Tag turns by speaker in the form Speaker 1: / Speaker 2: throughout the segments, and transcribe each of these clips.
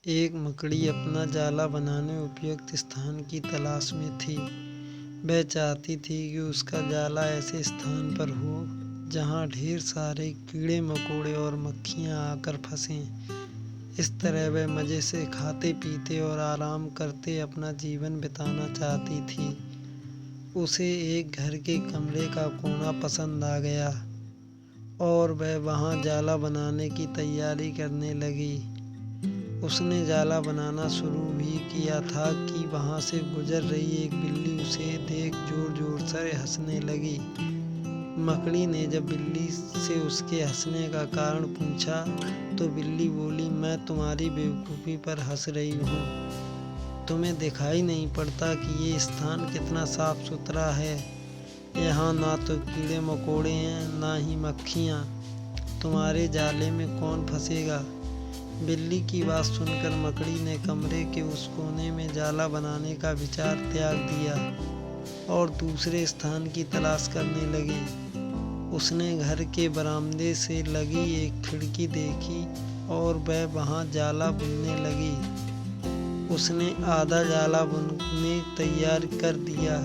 Speaker 1: एक मकड़ी अपना जाला बनाने उपयुक्त स्थान की तलाश में थी। वह चाहती थी कि उसका जाला ऐसे स्थान पर हो जहाँ ढेर सारे कीड़े मकोड़े और मक्खियाँ आकर फंसें। इस तरह वह मज़े से खाते पीते और आराम करते अपना जीवन बिताना चाहती थी। उसे एक घर के कमरे का कोना पसंद आ गया और वह वहाँ जाला बनाने की तैयारी करने लगी। उसने जाला बनाना शुरू भी किया था कि वहाँ से गुजर रही एक बिल्ली उसे देख जोर जोर से हंसने लगी। मकड़ी ने जब बिल्ली से उसके हंसने का कारण पूछा तो बिल्ली बोली, मैं तुम्हारी बेवकूफ़ी पर हंस रही हूँ। तुम्हें दिखाई नहीं पड़ता कि ये स्थान कितना साफ सुथरा है। यहाँ ना तो कीड़े मकोड़े हैं ना ही मक्खियाँ। तुम्हारे जाले में कौन फंसेगा। बिल्ली की बात सुनकर मकड़ी ने कमरे के उस कोने में जाला बनाने का विचार त्याग दिया और दूसरे स्थान की तलाश करने लगी। उसने घर के बरामदे से लगी एक खिड़की देखी और वह वहाँ जाला बुनने लगी। उसने आधा जाला बुनने तैयार कर दिया।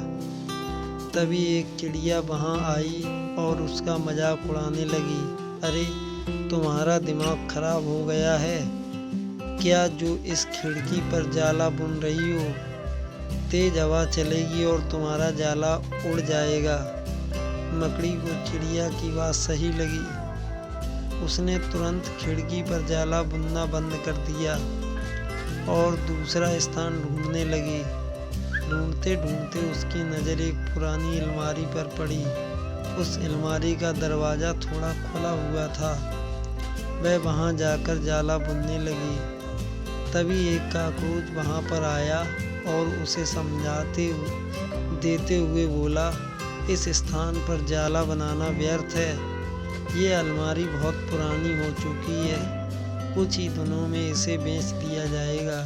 Speaker 1: तभी एक चिड़िया वहाँ आई और उसका मजाक उड़ाने लगी। अरे, तुम्हारा दिमाग खराब हो गया है क्या जो इस खिड़की पर जाला बुन रही हो। तेज हवा चलेगी और तुम्हारा जाला उड़ जाएगा। मकड़ी को चिड़िया की बात सही लगी। उसने तुरंत खिड़की पर जाला बुनना बंद कर दिया और दूसरा स्थान ढूंढने लगी। ढूंढते ढूंढते उसकी नज़र एक पुरानी अलमारी पर पड़ी। उस अलमारी का दरवाज़ा थोड़ा खुला हुआ था। वह वहाँ जाकर जाला बुनने लगी। तभी एक काकरोच वहाँ पर आया और उसे देते हुए बोला, इस स्थान पर जाला बनाना व्यर्थ है। ये अलमारी बहुत पुरानी हो चुकी है। कुछ ही दिनों में इसे बेच दिया जाएगा।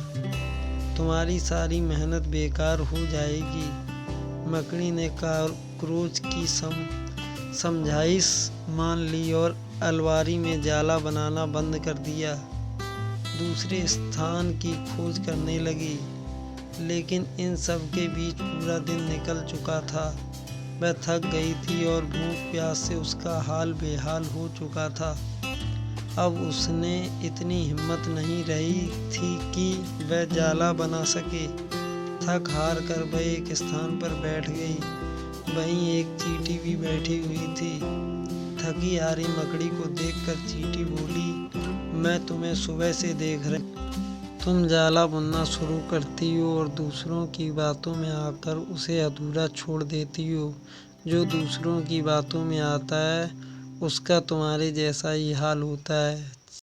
Speaker 1: तुम्हारी सारी मेहनत बेकार हो जाएगी। मकड़ी ने काकरोच की समझाइश मान ली और अलमारी में जाला बनाना बंद कर दिया। दूसरे स्थान की खोज करने लगी, लेकिन इन सब के बीच पूरा दिन निकल चुका था। वह थक गई थी और भूख प्यास से उसका हाल बेहाल हो चुका था। अब उसने इतनी हिम्मत नहीं रही थी कि वह जाला बना सके। थक हार कर वह एक स्थान पर बैठ गई। वहीं एक चींटी भी बैठी हुई थी। थकी हारी मकड़ी को देखकर चींटी बोली, मैं तुम्हें सुबह से देख रही। तुम जाला बुनना शुरू करती हो और दूसरों की बातों में आकर उसे अधूरा छोड़ देती हो। जो दूसरों की बातों में आता है उसका तुम्हारे जैसा ही हाल होता है।